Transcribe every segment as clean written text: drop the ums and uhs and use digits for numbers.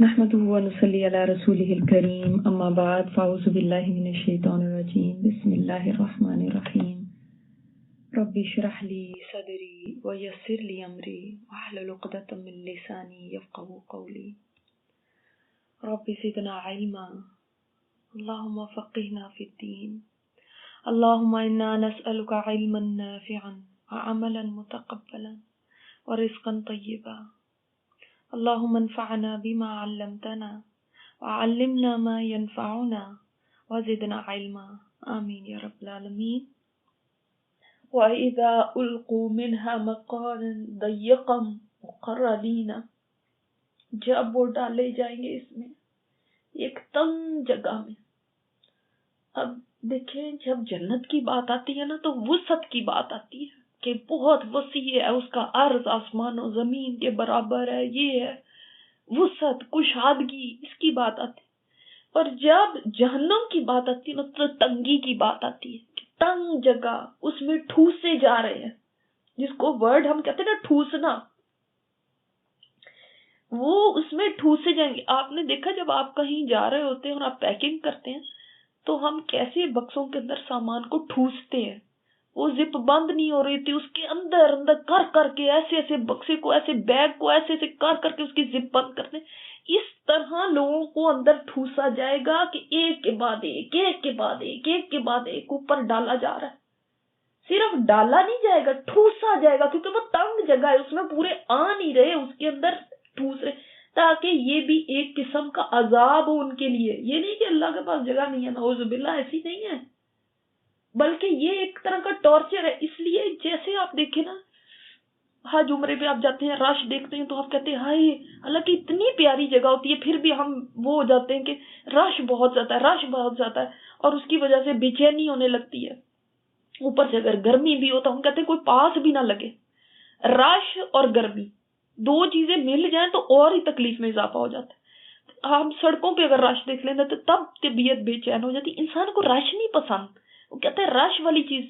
نحمده ونصلي على رسوله الكريم اما بعد فاعوذ بالله من الشيطان الرجيم بسم الله الرحمن الرحيم ربي اشرح لي صدري ويسر لي امري واحلل عقدة من لساني يفقهوا قولي ربي زدنا علما اللهم فقهنا في الدين اللهم انا نسألك علما نافعا وعملا متقبلا ورزقا طيبا اللهم انفعنا بما علمتنا وعلمنا ما ينفعنا وزدنا علما آمین یا رب العالمین. وَإِذَا أُلْقُوا مِنْهَا مَقَانًا ضَيِّقًا مُقَرَّنِينَ، جب وہ ڈالے جائیں گے اس میں ایک تنگ جگہ میں. اب دیکھیں جب جنت کی بات آتی ہے نا تو وسعت کی بات آتی ہے کہ بہت وسیع ہے، اس کا عرض آسمان و زمین کے برابر ہے، یہ ہے وسعت کشادگی، اس کی بات آتی ہے. اور جب جہنم کی بات آتی ہے نا تو تنگی کی بات آتی ہے کہ تنگ جگہ، اس میں ٹھوسے جا رہے ہیں، جس کو ورڈ ہم کہتے ہیں نا ٹھوسنا، وہ اس میں ٹھوسے جائیں گے. آپ نے دیکھا جب آپ کہیں جا رہے ہوتے ہیں اور آپ پیکنگ کرتے ہیں تو ہم کیسے بکسوں کے اندر سامان کو ٹھوستے ہیں، وہ زپ بند نہیں ہو رہی تھی، اس کے اندر اندر کر کے ایسے ایسے بکسے کو، ایسے بیگ کو ایسے ایسے کر کے اس کی زپ بند کرتے ہیں. اس طرح لوگوں کو اندر ٹھوسا جائے گا کہ ایک کے بعد ایک، ایک کے بعد ایک، ایک کے بعد ایک اوپر ڈالا جا رہا ہے. صرف ڈالا نہیں جائے گا، ٹھوسا جائے گا، کیونکہ وہ تنگ جگہ ہے، اس میں پورے آ نہیں رہے، اس کے اندر ٹھوس رہے، تاکہ یہ بھی ایک قسم کا عذاب ہو ان کے لیے. یہ نہیں کہ اللہ کے پاس جگہ نہیں ہے، نعوذ باللہ، ایسی نہیں ہے، بلکہ یہ ایک طرح کا ٹارچر ہے. اس لیے جیسے آپ دیکھیں نا حج عمرے پہ آپ جاتے ہیں، رش دیکھتے ہیں تو آپ کہتے ہیں ہائے، حالانکہ اتنی پیاری جگہ ہوتی ہے پھر بھی ہم وہ ہو جاتے ہیں کہ رش بہت زیادہ ہے، رش بہت زیادہ ہے، اور اس کی وجہ سے بے چینی ہونے لگتی ہے. اوپر سے اگر گرمی بھی ہو تو ہم کہتے ہیں کوئی پاس بھی نہ لگے. رش اور گرمی دو چیزیں مل جائیں تو اور ہی تکلیف میں اضافہ ہو جاتا ہے. ہم سڑکوں پہ اگر رش دیکھ لیں تو تب طبیعت بے چین ہو جاتی. انسان کو رش نہیں پسند، وہ کہتے ہیں رش والی چیز،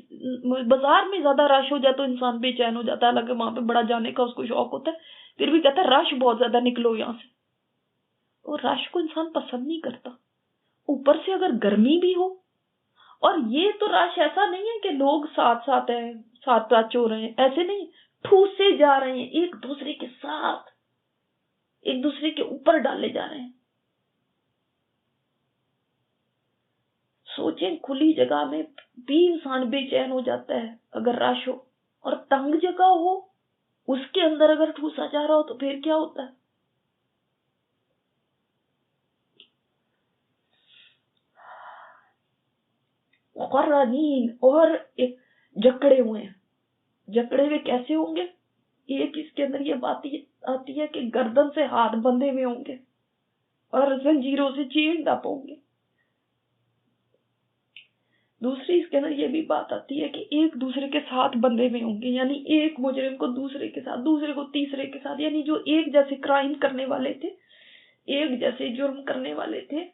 بازار میں زیادہ رش ہو جائے تو انسان بے چین ہو جاتا ہے، حالانکہ وہاں پہ بڑا جانے کا اس کو شوق ہوتا ہے، پھر بھی کہتا ہے رش بہت زیادہ، نکلو یہاں سے. اور رش کو انسان پسند نہیں کرتا. اوپر سے اگر گرمی بھی ہو، اور یہ تو رش ایسا نہیں ہے کہ لوگ ساتھ ساتھ ہیں، ساتھ ساتھ چو رہے ہیں، ایسے نہیں، ٹھوسے جا رہے ہیں ایک دوسرے کے ساتھ، ایک دوسرے کے اوپر ڈالے جا رہے ہیں. سوچیں کھلی جگہ میں بھی انسان بے چین ہو جاتا ہے اگر رش ہو، اور تنگ جگہ ہو اس کے اندر اگر ٹھوسا جا رہا ہو تو پھر کیا ہوتا ہے. مقرنین، اور جکڑے ہوئے ہیں. جکڑے ہوئے کیسے ہوں گے؟ ایک اس کے اندر یہ بات آتی ہے کہ گردن سے ہاتھ بندھے ہوئے ہوں گے اور زنجیروں سے چینڈ ہوں گے. دوسری اس کے اندر یہ بھی بات آتی ہے کہ ایک دوسرے کے ساتھ بندھے ہوئے ہوں گے، یعنی ایک مجرم کو دوسرے کے ساتھ، دوسرے کو تیسرے کے ساتھ، یعنی جو ایک جیسے کرائم کرنے والے تھے، ایک جیسے جرم کرنے والے تھے،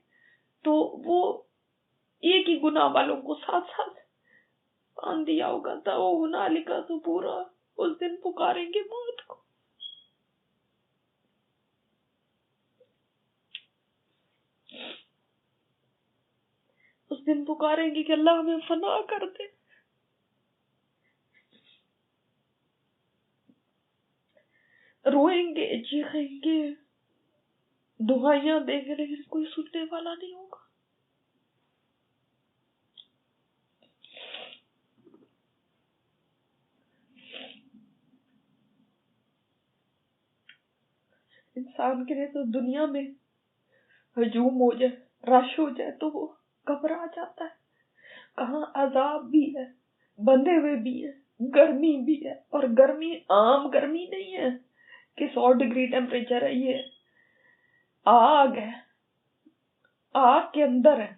تو وہ ایک ہی گناہ والوں کو ساتھ ساتھ باندھ دیا ہوگا. تھا وہ ہنالکا تو پورا، اس دن پکاریں گے موت کو. اس دن پکاریں گے کہ اللہ ہمیں فنا کر دے. روئیں گے، چیخیں گے، دعائیاں دیں گے، لیکن کوئی سننے والا نہیں ہوگا. انسان کے لیے تو دنیا میں ہجوم ہو جائے، رش ہو جائے تو وہ گھبرا جاتا ہے. کہاں عذاب بھی ہے، بندھے ہوئے بھی ہے، گرمی بھی ہے، اور گرمی عام گرمی نہیں ہے کہ 100 ڈگری ٹیمپریچر ہے، یہ آگ ہے، آگ کے اندر ہے.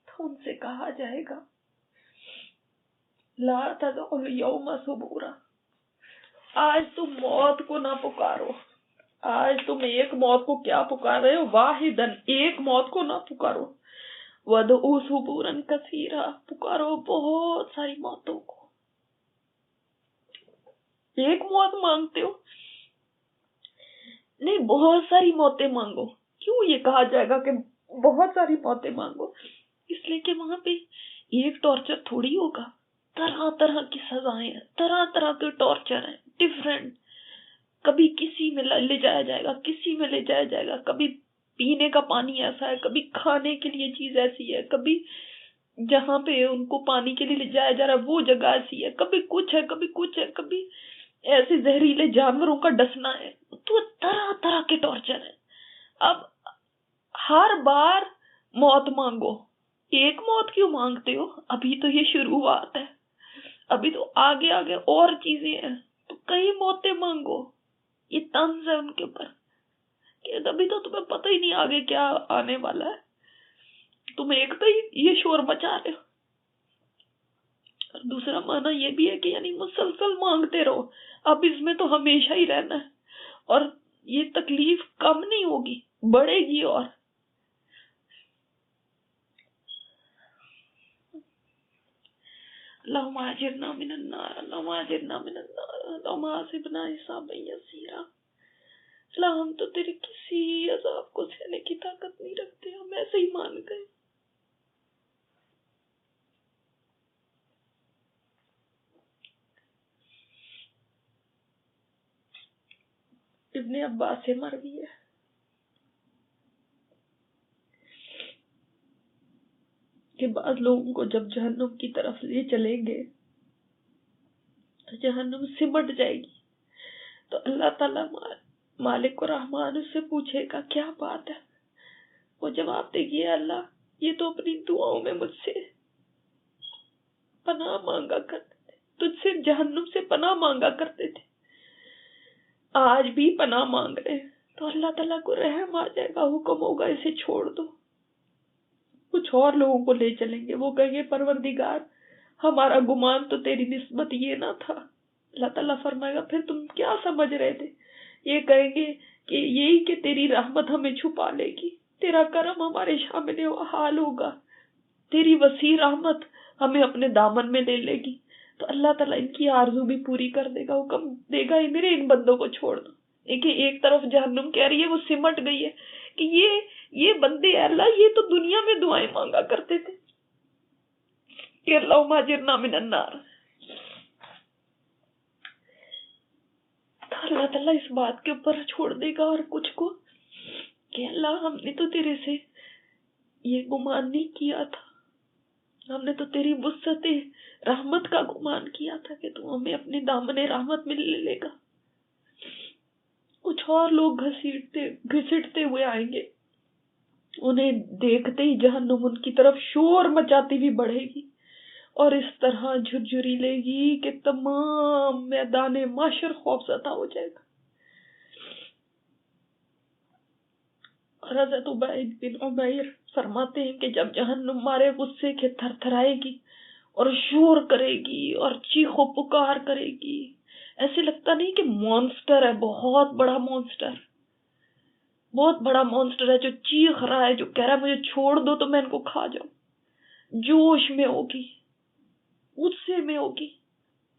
تو ان سے کہا جائے گا لا تدعوا اليوم ثبورا، آج تم موت کو نہ پکارو. آج تم ایک موت کو کیا پکار رہے ہو؟ واحدن، ایک موت کو نہ پکارو. وَدْعُوا ثُبُورًا كَثِيرًا، پکارو بہت ساری موتوں کو. ایک موت مانگتے ہو، نہیں بہت ساری موتیں مانگو. کیوں یہ کہا جائے گا کہ بہت ساری موتیں مانگو؟ اس لیے کہ وہاں پہ ایک ٹارچر تھوڑی ہوگا، طرح طرح کی سزائیں ہیں، طرح طرح کے ٹارچر ہیں ڈفرینٹ. کبھی کسی میں لے جایا جائے گا، کسی میں لے جایا جائے گا، کبھی پینے کا پانی ایسا ہے، کبھی کھانے کے لیے چیز ایسی ہے، کبھی جہاں پہ ان کو پانی کے لیے لے جایا جا رہا ہے وہ جگہ ایسی ہے، کبھی کچھ ہے، کبھی کچھ ہے، کبھی ایسے زہریلے جانوروں کا ڈسنا ہے. تو طرح طرح کے ٹارچر ہیں. اب ہر بار موت مانگو. ایک موت کیوں مانگتے ہو؟ ابھی تو یہ شروعات ہے، ابھی تو آگے آگے اور چیزیں ہیں، تو کئی موتیں مانگو. یہ طنز ہے ان کے اوپر کہ ابھی تو تمہیں پتہ ہی نہیں آگے کیا آنے والا ہے، تم ایک تو یہ شور مچا رہے ہو. اور دوسرا معنی یہ بھی ہے کہ یعنی مسلسل مانگتے رہو. اب اس میں تو ہمیشہ ہی رہنا ہے اور یہ تکلیف کم نہیں ہوگی، بڑھے گی. اور اللہم اجرنا من النار، اللہم اجرنا من النار، اللہم حاسبنا حسابا یسیرا. اللہ ہم تو تیری کسی عذاب کو سہنے کی طاقت نہیں رکھتے، ہم ایسے ہی مان گئے. ابن عباس سے مروی ہے کہ بعض لوگوں کو جب جہنم کی طرف لے چلیں گے تو جہنم سمٹ جائے گی. تو اللہ تعالیٰ مالک الرحمان اس سے پوچھے گا کیا بات ہے؟ وہ جواب دے گی اللہ یہ تو اپنی دعاؤں میں مجھ سے پناہ مانگا کرتے تھے، تجھ سے جہنم سے پناہ مانگا کرتے تھے، آج بھی پناہ مانگ رہے ہیں. تو اللہ تعالیٰ کو رحم آ جائے گا، حکم ہوگا اسے چھوڑ دو. کچھ اور لوگوں کو لے چلیں گے، وہ کہیں گے پروردگار ہمارا گمان تو تیری نسبت یہ نہ تھا. اللہ تعالیٰ فرمائے گا پھر تم کیا سمجھ رہے تھے؟ یہ کہیں گے کہ یہی کہ تیری رحمت ہمیں چھپا لے گی، تیرا کرم ہمارے شامل حال ہوگا، تیری وسیع رحمت ہمیں اپنے دامن میں لے لے گی. تو اللہ تعالیٰ ان کی آرزو بھی پوری کر دے گا، حکم دے گا میرے ان بندوں کو چھوڑ دو. ایک طرف جہنم کہہ رہی ہے وہ سمٹ گئی ہے کہ یہ بندے اللہ یہ تو دنیا میں دعائیں مانگا کرتے تھے کہ اللہم اجرنا من النار. اللہ تعالیٰ اس بات کے اوپر چھوڑ دے گا اور کچھ کو کہ اللہ ہم نے تو تیرے سے یہ گمان نہیں کیا تھا، ہم نے تو تیری وسعت رحمت کا گمان کیا تھا کہ تو ہمیں اپنے دامن رحمت میں لے لے گا. کچھ اور لوگ گھسٹتے ہوئے آئیں گے، انہیں دیکھتے ہی جہنم ان کی طرف شور مچاتی بھی بڑھے گی اور اس طرح جھرجھری لے گی کہ تمام میدان معاشر خوفزدہ ہو جائے گا. اور حضرت عبید بن عمیر فرماتے ہیں کہ جب جہنم مارے غصے کے تھر تھرائے گی اور شور کرے گی اور چیخ و پکار کرے گی، ایسے لگتا نہیں کہ مونسٹر ہے، بہت بڑا مونسٹر، بہت بڑا مونسٹر ہے جو چیخ رہا ہے، جو کہہ رہا ہے مجھے چھوڑ دو تو میں ان کو کھا جاؤں. جوش میں ہوگی، غصے میں ہوگی.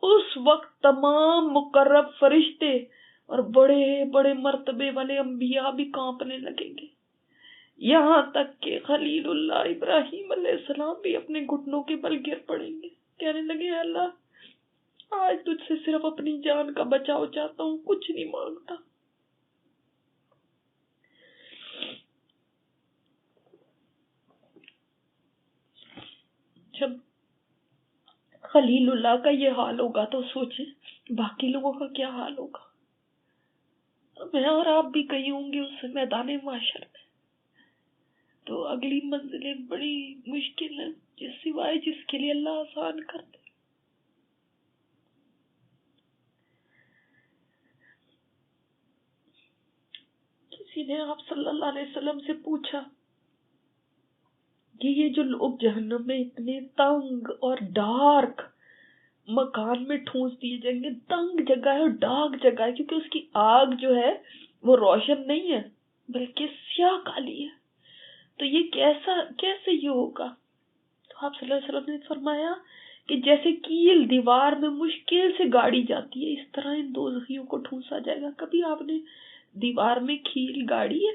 اس وقت تمام مقرب فرشتے اور بڑے بڑے مرتبے والے انبیاء بھی کانپنے لگیں گے، یہاں تک کہ خلیل اللہ ابراہیم علیہ السلام بھی اپنے گھٹنوں کے بل گر پڑیں گے، کہنے لگے اے اللہ آج تجھ سے صرف اپنی جان کا بچاؤ چاہتا ہوں، کچھ نہیں مانگتا. جب خلیل اللہ کا یہ حال ہوگا تو سوچیں باقی لوگوں کا کیا حال ہوگا. میں اور آپ بھی کہیں ہوں گے اس میدان معاشر میں. تو اگلی منزلیں بڑی مشکل ہیں سوائے جس کے لیے اللہ آسان کر دے. کسی نے آپ صلی اللہ علیہ وسلم سے پوچھا کہ یہ جو لوگ جہنم میں اتنے تنگ اور ڈارک مکان میں ٹھونس دیے جائیں گے، تنگ جگہ ہے اور ڈارک جگہ ہے کیونکہ اس کی آگ جو ہے وہ روشن نہیں ہے بلکہ سیاہ کالی ہے، تو یہ کیسے یہ ہوگا؟ تو آپ صلی اللہ علیہ وسلم نے فرمایا کہ جیسے کیل دیوار میں مشکل سے گاڑی جاتی ہے اس طرح ان دوزخیوں کو ٹھونسا جائے گا. کبھی آپ نے دیوار میں کھیل گاڑی ہے،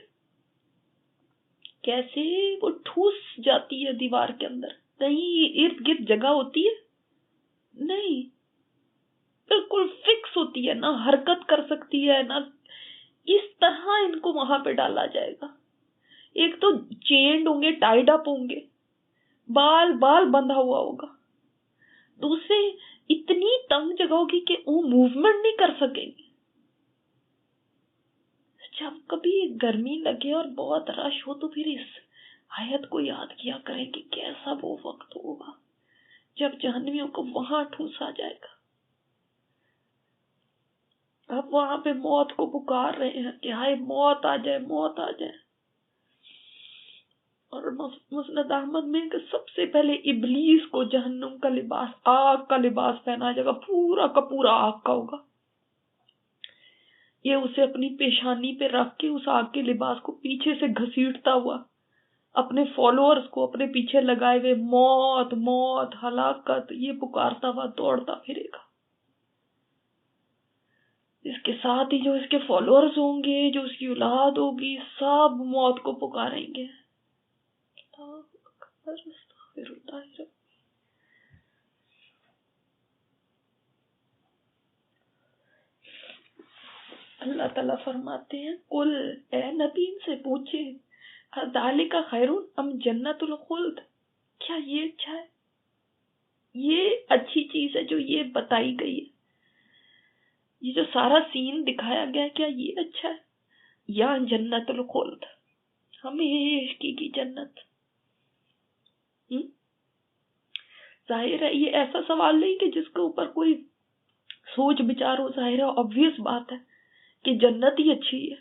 کیسے وہ ٹھوس جاتی ہے دیوار کے اندر، کہیں ارد گرد جگہ ہوتی ہے نہیں، بالکل فکس ہوتی ہے، نہ حرکت کر سکتی ہے، نہ اس طرح ان کو وہاں پہ ڈالا جائے گا. ایک تو چینڈ ہوں گے، ٹائیڈ اپ ہوں گے، بال بندھا ہوا ہوگا، دوسرے اتنی تنگ جگہ ہوگی کہ وہ موومنٹ نہیں کر سکیں گے. جب کبھی گرمی لگے اور بہت رش ہو تو پھر اس آیت کو یاد کیا کریں کہ کیسا وہ وقت ہوگا جب جہنمیوں کو وہاں ٹھوسا جائے گا. اب وہاں پہ موت کو پکار رہے ہیں کہ ہائے موت آ جائے، موت آ جائے. اور مسند احمد میں کہ سب سے پہلے ابلیس کو جہنم کا لباس، آگ کا لباس پہنایا جائے گا، پورا کا پورا آگ کا ہوگا. یہ اسے اپنی پیشانی پہ رکھ کے اس آگ کے لباس کو پیچھے سے گھسیٹتا ہوا اپنے فالوورز کو اپنے پیچھے لگائے ہوئے موت موت ہلاکت یہ پکارتا ہوا دوڑتا پھرے گا. اس کے ساتھ ہی جو اس کے فالوورز ہوں گے، جو اس کی اولاد ہوگی، سب موت کو پکاریں گے. اللہ تعالیٰ فرماتے ہیں قل، اے نبی ان سے پوچھے، ذالک خیر ام جنت الخلد، کیا یہ اچھا ہے، یہ اچھی چیز ہے جو یہ بتائی گئی ہے، یہ جو سارا سین دکھایا گیا ہے، کیا یہ اچھا ہے، یا جنت الخلد ہمیشہ کی جنت. ظاہر ہے یہ ایسا سوال نہیں کہ جس کے اوپر کوئی سوچ بچار ہو. ظاہر ہے obvious بات ہے کہ جنت ہی اچھی ہے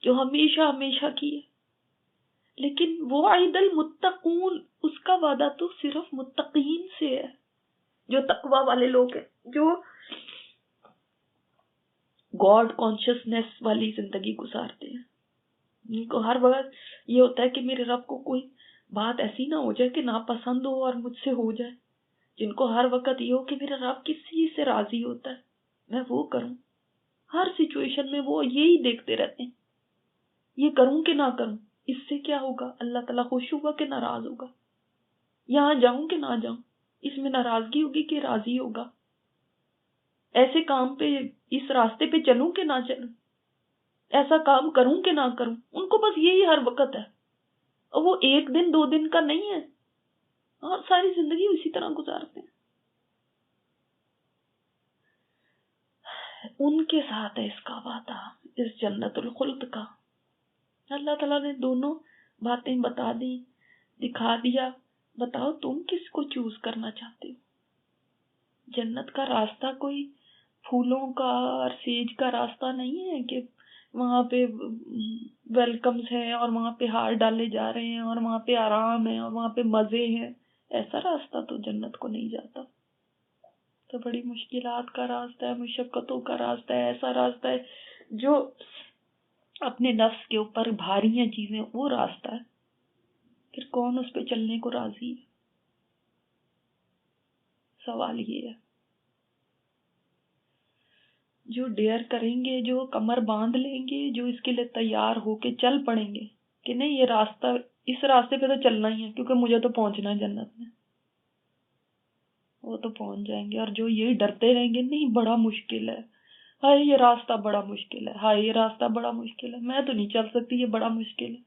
جو ہمیشہ ہمیشہ کی ہے. لیکن وعد المتقون، اس کا وعدہ تو صرف متقین سے ہے، جو تقوی والے لوگ ہیں، جو گاڈ کانشسنس والی زندگی گزارتے ہیں. ان کو ہر وقت یہ ہوتا ہے کہ میرے رب کو کوئی بات ایسی نہ ہو جائے کہ ناپسند ہو اور مجھ سے ہو جائے. جن کو ہر وقت یہ ہو کہ میرا رب کس چیز سے راضی ہوتا ہے میں وہ کروں. ہر سچویشن میں وہ یہی دیکھتے رہتے ہیں، یہ کروں کہ نہ کروں، اس سے کیا ہوگا، اللہ تعالیٰ خوش ہوگا کہ ناراض ہوگا، یہاں جاؤں کہ نہ جاؤں، اس میں ناراضگی ہوگی کہ راضی ہوگا، ایسے کام پہ اس راستے پہ چلوں کہ نہ چلوں، ایسا کام کروں کہ نہ کروں. ان کو بس یہی ہر وقت ہے، اور وہ ایک دن دو دن کا نہیں ہے، اور ساری زندگی اسی طرح گزارتے ہیں. ان کے ساتھ ہے اس کا وعدہ، اس جنت الخلد کا. اللہ تعالیٰ نے دونوں باتیں بتا دی، دکھا دیا. بتاؤ تم کس کو چوز کرنا چاہتے ہو؟ جنت کا راستہ کوئی پھولوں کا اور سیج کا راستہ نہیں ہے کہ وہاں پہ ویلکمز ہیں اور وہاں پہ ہار ڈالے جا رہے ہیں اور وہاں پہ آرام ہے اور وہاں پہ مزے ہیں. ایسا راستہ تو جنت کو نہیں جاتا. تو بڑی مشکلات کا راستہ ہے، مشقتوں کا راستہ ہے، ایسا راستہ ہے جو اپنے نفس کے اوپر بھاری ہیں چیزیں، وہ راستہ ہے. پھر کون اس پہ چلنے کو راضی ہے؟ سوال یہ ہے. جو ڈیئر کریں گے، جو کمر باندھ لیں گے، جو اس کے لیے تیار ہو کے چل پڑیں گے کہ نہیں یہ راستہ، اس راستے پہ تو چلنا ہی ہے کیونکہ مجھے تو پہنچنا ہے جنت میں، وہ تو پہنچ جائیں گے. اور جو یہی ڈرتے رہیں گے نہیں بڑا مشکل ہے، ہائے یہ راستہ بڑا مشکل ہے، ہائے یہ راستہ بڑا مشکل ہے، میں تو نہیں چل سکتی، یہ بڑا مشکل ہے،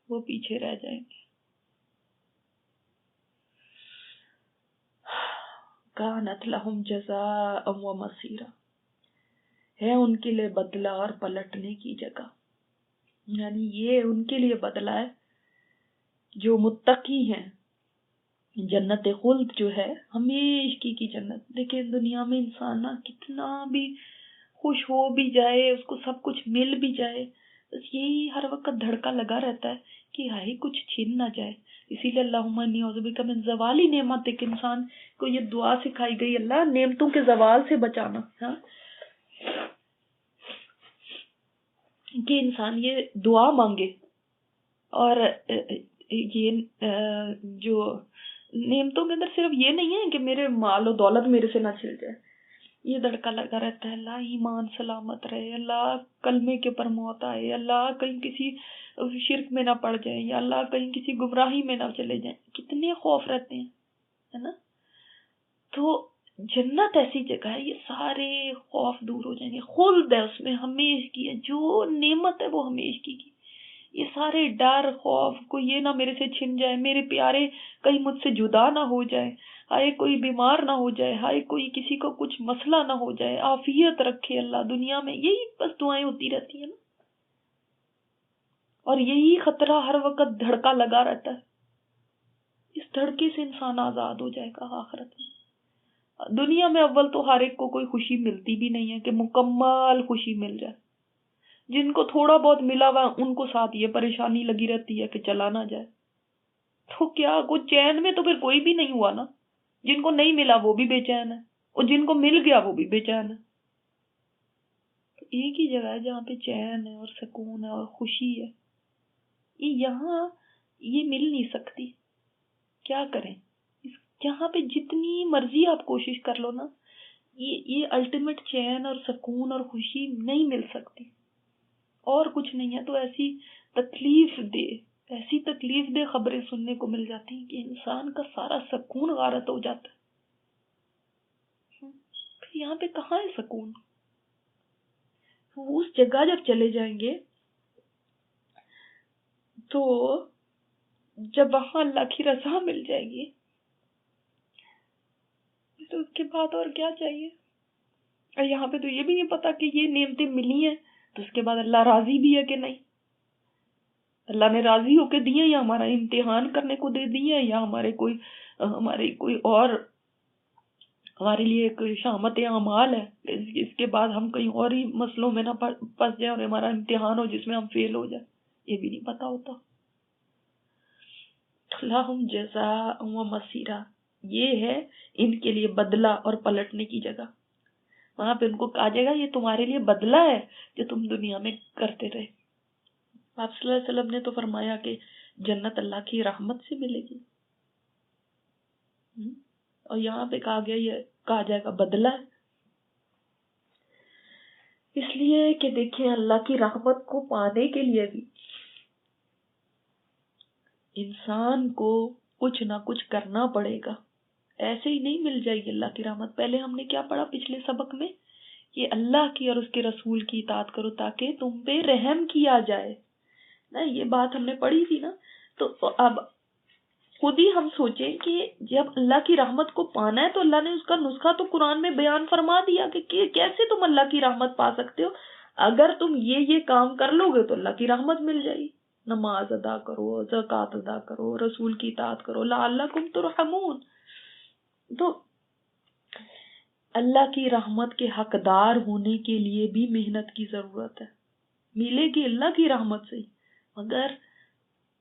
وہ پیچھے رہ جائیں گے. کانت لہم جزاء و مصیرا، ہے ان کے لیے بدلہ اور پلٹنے کی جگہ. یعنی یہ ان کے لیے بدلہ ہے جو متقی ہیں. جنت خلد جو ہے ہمیشہ کی جنت. دیکھیں دنیا میں انسان نہ کتنا بھی خوش ہو بھی جائے، اس کو سب کچھ مل بھی جائے، بس یہی ہر وقت دھڑکا لگا رہتا ہے کہ ہائے کچھ چھین نہ جائے. اسی لیے اللہم انی اعوذ بک من زوال نعمت، ایک انسان کو یہ دعا سکھائی گئی، اللہ نعمتوں کے زوال سے بچانا. ہاں کہ انسان یہ دعا مانگے اور یہ جو نعمتوں کے اندر صرف یہ نہیں ہے کہ میرے مال و دولت میرے سے نہ چھل جائے، یہ دھڑکا لگا رہتا ہے، اللہ ایمان سلامت رہے، اللہ کلمے کے پر موت آئے، اللہ کہیں کسی شرک میں نہ پڑ جائیں، یا اللہ کہیں کسی گمراہی میں نہ چلے جائیں. کتنے خوف رہتے ہیں، ہے نا. تو جنت ایسی جگہ ہے، یہ سارے خوف دور ہو جائیں گے. خلد ہے اس میں، ہمیشہ کی ہے، جو نعمت ہے وہ ہمیشہ کی. یہ سارے ڈر خوف، کوئی یہ نہ میرے سے چھن جائے، میرے پیارے کہیں مجھ سے جدا نہ ہو جائے، ہائے کوئی بیمار نہ ہو جائے، ہائے کوئی کسی کو کچھ مسئلہ نہ ہو جائے، عافیت رکھے اللہ دنیا میں، یہی بس دعائیں ہوتی رہتی ہیں نا. اور یہی خطرہ ہر وقت دھڑکا لگا رہتا ہے. اس دھڑکے سے انسان آزاد ہو جائے گا آخرت میں. دنیا میں اول تو ہر ایک کو کوئی خوشی ملتی بھی نہیں ہے کہ مکمل خوشی مل جائے. جن کو تھوڑا بہت ملا ہوا ان کو ساتھ یہ پریشانی لگی رہتی ہے کہ چلا نہ جائے. تو کیا کوئی چین میں تو پھر کوئی بھی نہیں ہوا نا. جن کو نہیں ملا وہ بھی بے چین ہے، اور جن کو مل گیا وہ بھی بے چین ہے. تو ایک ہی جگہ ہے جہاں پہ چین ہے اور سکون ہے اور خوشی ہے. یہاں یہ مل نہیں سکتی. کیا کریں؟ یہاں پہ جتنی مرضی آپ کوشش کر لو نا، یہ الٹیمیٹ چین اور سکون اور خوشی نہیں مل سکتی. اور کچھ نہیں ہے تو ایسی تکلیف دہ خبریں سننے کو مل جاتی ہیں کہ انسان کا سارا سکون غارت ہو جاتا ہے. پھر یہاں پہ کہاں ہے سکون؟ اس جگہ جب چلے جائیں گے تو جب وہاں اللہ کی رضا مل جائے گی تو اس کے بعد اور کیا چاہیے. اور یہاں پہ تو یہ بھی نہیں پتا کہ یہ نعمتیں ملی ہیں تو اس کے بعد اللہ راضی بھی ہے کہ نہیں. اللہ نے راضی ہو کے دیے یا ہمارا امتحان کرنے کو دے دیے، یا ہمارے کوئی اور ہمارے لیے ایک شامت اعمال ہے، اس کے بعد ہم کہیں اور ہی مسئلوں میں نہ پھنس جائیں اور ہمارا امتحان ہو جس میں ہم فیل ہو جائیں. یہ بھی نہیں پتا ہوتا. لہم جزاء و مصیرا، یہ ہے ان کے لیے بدلہ اور پلٹنے کی جگہ. وہاں پہ ان کو کہا جائے گا یہ تمہارے لیے بدلہ ہے جو تم دنیا میں کرتے رہے. آپ صلی اللہ علیہ وسلم نے تو فرمایا کہ جنت اللہ کی رحمت سے ملے گی، اور یہاں پہ کہا جائے گا بدلہ ہے. اس لیے کہ دیکھیں اللہ کی رحمت کو پانے کے لیے بھی انسان کو کچھ نہ کچھ کرنا پڑے گا. ایسے ہی نہیں مل جائے گی اللہ کی رحمت. پہلے ہم نے کیا پڑھا پچھلے سبق میں کہ اللہ کی اور اس کے رسول کی اطاعت کرو تاکہ تم پہ رحم کیا جائے نا. یہ بات ہم نے پڑھی تھی نا. تو اب خود ہی ہم سوچیں کہ جب اللہ کی رحمت کو پانا ہے تو اللہ نے اس کا نسخہ تو قرآن میں بیان فرما دیا کہ کیسے تم اللہ کی رحمت پا سکتے ہو. اگر تم یہ کام کر لو گے تو اللہ کی رحمت مل جائے گی. نماز ادا کرو، زکوٰۃ ادا کرو، رسول کی اطاعت کرو، لعلکم ترحمون. تو اللہ کی رحمت کے حقدار ہونے کے لیے بھی محنت کی ضرورت ہے. ملے گی اللہ کی رحمت سے، مگر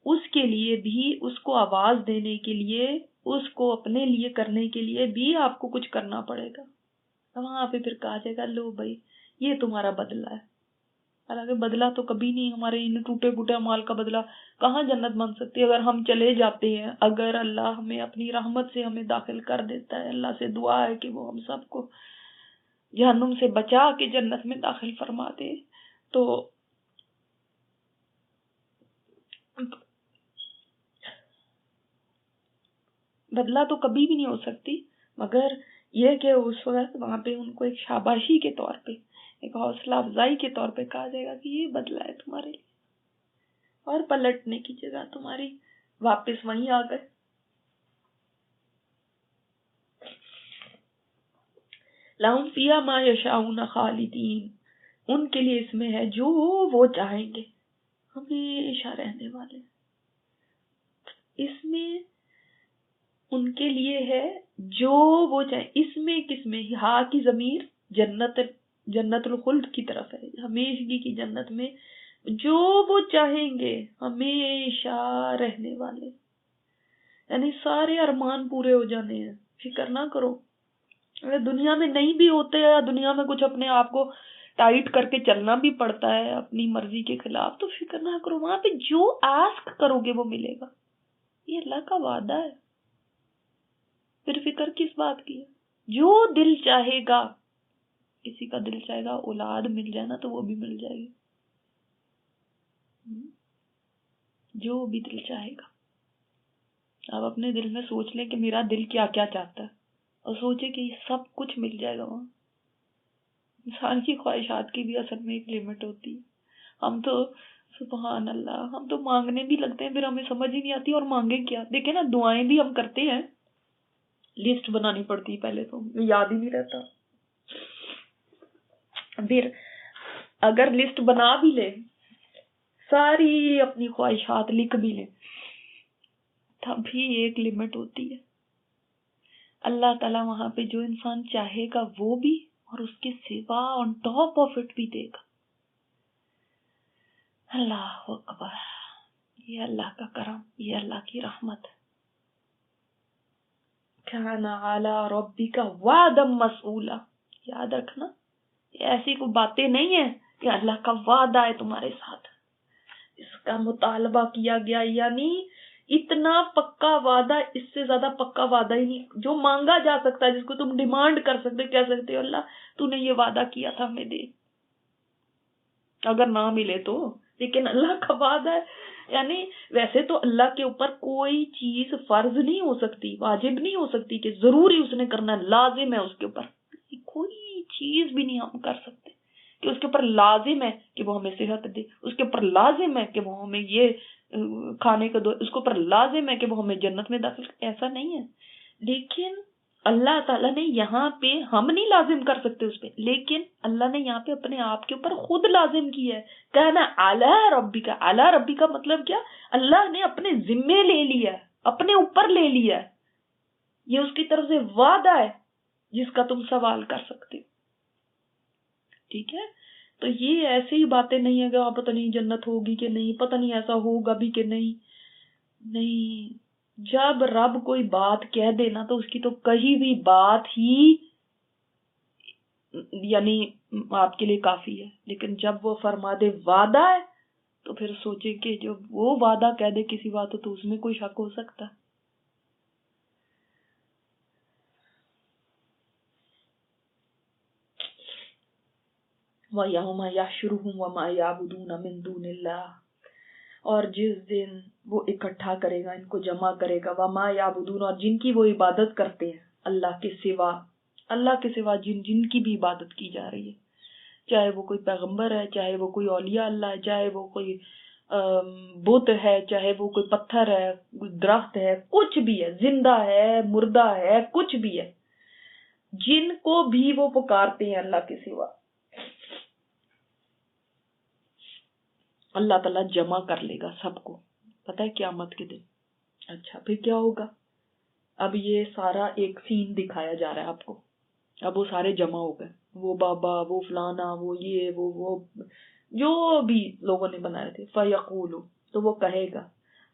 اس کے لیے بھی، اس کو آواز دینے کے لیے، اس کو اپنے لیے کرنے کے لیے بھی آپ کو کچھ کرنا پڑے گا. وہاں پہ پھر کہا جائے گا لو بھائی یہ تمہارا بدلہ ہے. حالانکہ بدلہ تو کبھی نہیں، ہمارے ان ٹوٹے پھوٹے اعمال کا بدلہ کہاں جنت بن سکتی ہے. اگر ہم چلے جاتے ہیں، اگر اللہ ہمیں اپنی رحمت سے ہمیں داخل کر دیتا ہے، اللہ سے دعا ہے کہ وہ ہم سب کو جہنم سے بچا کے جنت میں داخل فرما دے، تو بدلہ تو کبھی بھی نہیں ہو سکتی. مگر یہ کہ اس وقت وہاں پہ ان کو ایک شاباشی کے طور پہ، ایک حوصلہ افزائی کے طور پہ کہا جائے گا کہ یہ بدلہ ہے تمہارے لیے، اور پلٹنے کی جگہ تمہاری واپس وہیں آ گئے. لہم فیہا ما یشاؤون خالدین، ان کے لیے اس میں ہے جو وہ چاہیں گے، ہمیشہ رہنے والے. اس میں ان کے لیے ہے جو وہ چاہیں. اس میں کس میں ہا کی ضمیر جنت الخلد کی طرف ہے، ہمیشگی کی جنت میں جو وہ چاہیں گے، ہمیشہ رہنے والے. یعنی سارے ارمان پورے ہو جانے ہیں. فکر نہ کرو. اگر دنیا میں نہیں بھی ہوتے یا دنیا میں کچھ اپنے آپ کو ٹائٹ کر کے چلنا بھی پڑتا ہے اپنی مرضی کے خلاف، تو فکر نہ کرو. وہاں پہ جو آسک کرو گے وہ ملے گا. یہ اللہ کا وعدہ ہے. پھر فکر کس بات کی ہے؟ جو دل چاہے گا کسی کا دل چاہے گا اولاد مل جائے نا تو وہ بھی مل جائے گی، جو بھی دل چاہے گا۔ آپ اپنے دل میں سوچ لیں کہ میرا دل کیا کیا چاہتا ہے، اور سوچے کہ سب کچھ مل جائے گا وہاں۔ انسان کی خواہشات کی بھی اصل میں ایک لمٹ ہوتی ہے۔ ہم تو سبحان اللہ، ہم تو مانگنے بھی لگتے ہیں، پھر ہمیں سمجھ ہی نہیں آتی اور مانگے کیا۔ دیکھیں نا، دعائیں بھی ہم کرتے ہیں، لسٹ بنانی پڑتی، پہلے تو یاد ہی نہیں رہتا، پھر اگر لسٹ بنا بھی لے، ساری اپنی خواہشات لکھ بھی لیں، تب بھی ایک لمٹ ہوتی ہے۔ اللہ تعالیٰ وہاں پہ جو انسان چاہے گا وہ بھی، اور اس کے سوا آن ٹاپ آف اٹ بھی دے گا۔ اللہ اکبر، یہ اللہ کا کرم، یہ اللہ کی رحمت۔ کان علی ربک وعدا مسئولا، یاد رکھنا، یہ ایسی کوئی باتیں نہیں ہیں کہ اللہ کا وعدہ ہے تمہارے ساتھ، اس کا مطالبہ کیا گیا، یعنی اتنا پکا وعدہ، اس سے زیادہ پکا وعدہ ہی نہیں جو مانگا جا سکتا ہے، جس کو تم ڈیمانڈ کر سکتے، کہہ سکتے ہو اللہ تو نے یہ وعدہ کیا تھا ہمیں دے، اگر نہ ملے تو، لیکن اللہ کا وعدہ ہے۔ یعنی ویسے تو اللہ کے اوپر کوئی چیز فرض نہیں ہو سکتی، واجب نہیں ہو سکتی کہ ضروری اس نے کرنا ہے، لازم ہے اس کے اوپر، کوئی چیز بھی نہیں ہم کر سکتے کہ اس کے اوپر لازم ہے کہ وہ ہمیں صحت دے، اس کے اوپر لازم ہے کہ وہ ہمیں یہ کھانے کو دو، اس کے اوپر لازم ہے کہ وہ ہمیں جنت میں داخل، ایسا نہیں ہے۔ لیکن اللہ تعالیٰ نے یہاں پہ، ہم نہیں لازم کر سکتے اس پہ، لیکن اللہ نے یہاں پہ اپنے آپ کے اوپر خود لازم کیا ہے، کہنا اعلی ربی کا، اعلی ربی کا مطلب کیا؟ اللہ نے اپنے ذمے لے لیا ہے، اپنے اوپر لے لیا ہے، یہ اس کی طرف سے وعدہ ہے جس کا تم سوال کر سکتے ہو، ٹھیک ہے؟ تو یہ ایسی ہی باتیں نہیں ہے کہ پتہ نہیں جنت ہوگی کہ نہیں، پتہ نہیں ایسا ہوگا بھی کہ نہیں۔ جب رب کوئی بات کہہ دے نا تو اس کی تو کہی ہوئی بات ہی یعنی آپ کے لیے کافی ہے، لیکن جب وہ فرما دے وعدہ ہے تو پھر سوچیں کہ جب وہ وعدہ کہہ دے کسی بات تو اس میں کوئی شک ہو سکتا ہے؟ وَيَوْمَ يَحْشُرُهُمْ وَمَا يَعْبُدُونَ مِن دُونِ اللَّهِ، اور جس دن وہ اکٹھا کرے گا، ان کو جمع کرے گا، وَمَا يَعْبُدُونَ، اور جن کی وہ عبادت کرتے ہیں اللہ کے سوا، اللہ کے سوا جن کی بھی عبادت کی جا رہی ہے، چاہے وہ کوئی پیغمبر ہے، چاہے وہ کوئی اولیاء اللہ ہے، چاہے وہ کوئی بت ہے، چاہے وہ کوئی پتھر ہے، درخت ہے، کچھ بھی ہے، زندہ ہے، مردہ ہے، کچھ بھی ہے، جن کو بھی وہ پکارتے ہیں اللہ کے سوا، اللہ تعالیٰ جمع کر لے گا سب کو، پتہ ہے قیامت کے دن۔ اچھا پھر کیا ہوگا؟ اب یہ سارا ایک سین دکھایا جا رہا ہے آپ کو، اب وہ سارے جمع ہو گئے، وہ بابا، وہ فلانا، وہ یہ، وہ جو بھی لوگوں نے بنائے تھے، فَيَقُولُ، تو وہ کہے گا،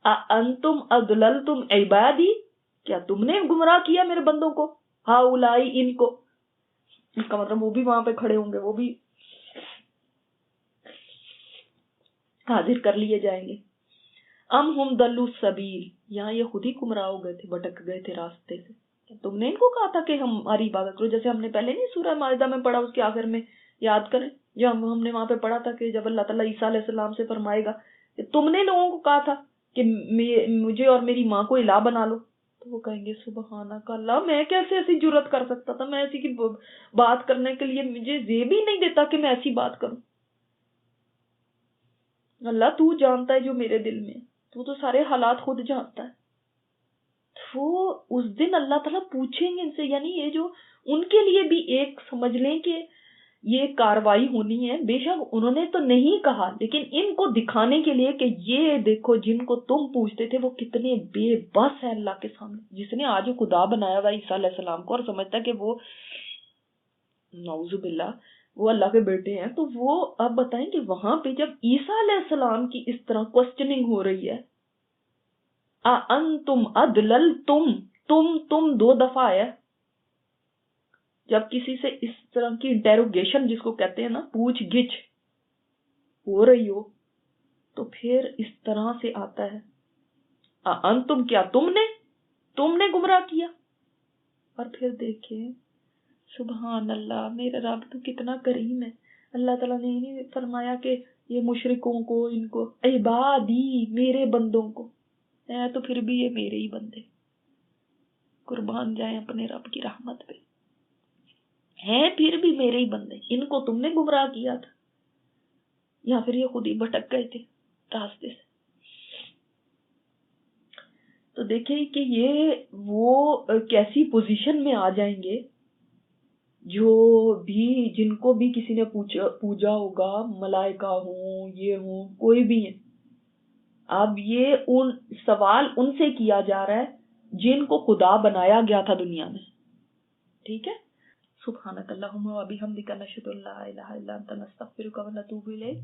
أَأَنْتُمْ أَضْلَلْتُمْ عِبَادِي، کیا تم نے گمراہ کیا میرے بندوں کو، هَؤُلَاءِ، ان کو، اس کا مطلب وہ بھی وہاں پہ کھڑے ہوں گے، وہ بھی حاضر کر لیے جائیں گے۔ ام ہم ضلوا السبیل، یہاں یہ خود ہی گمراہ ہو گئے تھے، بھٹک گئے تھے راستے سے، تم نے ان کو کہا تھا کہ ہماری عبادت کرو، جیسے ہم نے پہلے نہیں سورہ مائدہ میں پڑھا، اس کے آخر میں یاد کریں، جو ہم نے وہاں پہ پڑھا تھا کہ جب اللہ تعالیٰ عیسیٰ علیہ السلام سے فرمائے گا کہ تم نے لوگوں کو کہا تھا کہ مجھے اور میری ماں کو الہ بنا لو، تو وہ کہیں گے سبحانک اللہ، میں کیسے ایسی جرت کر سکتا تھا، میں ایسی کی بات کرنے کے لیے مجھے زیب ہی نہیں دیتا کہ میں ایسی بات کروں، اللہ تو جانتا ہے جو میرے دل میں، تو سارے حالات خود جانتا ہے۔ وہ اس دن اللہ تعالیٰ پوچھیں گے ان سے، یعنی یہ جو ان کے لیے بھی ایک سمجھ لیں کہ یہ کاروائی ہونی ہے، بے شک انہوں نے تو نہیں کہا، لیکن ان کو دکھانے کے لیے کہ یہ دیکھو جن کو تم پوچھتے تھے وہ کتنے بے بس ہے اللہ کے سامنے، جس نے آج خدا بنایا ہوا عیسیٰ علیہ السلام کو اور سمجھتا ہے کہ وہ نعوذ باللہ وہ اللہ کے بیٹے ہیں، تو وہ اب بتائیں کہ وہاں پہ جب عیسیٰ علیہ السلام کی اس طرح کوسچننگ ہو رہی ہے، اَأَنْتُمْ أَضْلَلْتُمْ، تم دو دفعہ ہے، جب کسی سے اس طرح کی انٹیروگیشن جس کو کہتے ہیں نا، پوچھ گچھ ہو رہی ہو، تو پھر اس طرح سے آتا ہے اَأَنْتُمْ، کیا تم نے گمراہ کیا، اور پھر دیکھیں سبحان اللہ، میرا رب تو کتنا کریم ہے. اللہ تعالیٰ نے نہیں فرمایا کہ یہ مشرکوں کو، ان کو عبادی، میرے بندوں کو، ہے تو پھر بھی یہ میرے ہی بندے. قربان جائیں اپنے رب کی رحمت پہ، ہیں پھر بھی میرے ہی بندے. ان کو تم نے گمراہ کیا تھا یا پھر یہ خود ہی بھٹک گئے تھے راستے سے. تو دیکھیں کہ یہ وہ کیسی پوزیشن میں آ جائیں گے جو بھی، جن کو بھی کسی نے پوجا ہوگا، ملائکہ ہوں، یہ ہوں، کوئی بھی ہے. اب یہ سوال ان سے کیا جا رہا ہے جن کو خدا بنایا گیا تھا دنیا میں. ٹھیک ہے. سبحانک اللہم و بحمدک، نشہد ان لا الہ الا انت، نستغفرک و نتوب الیک.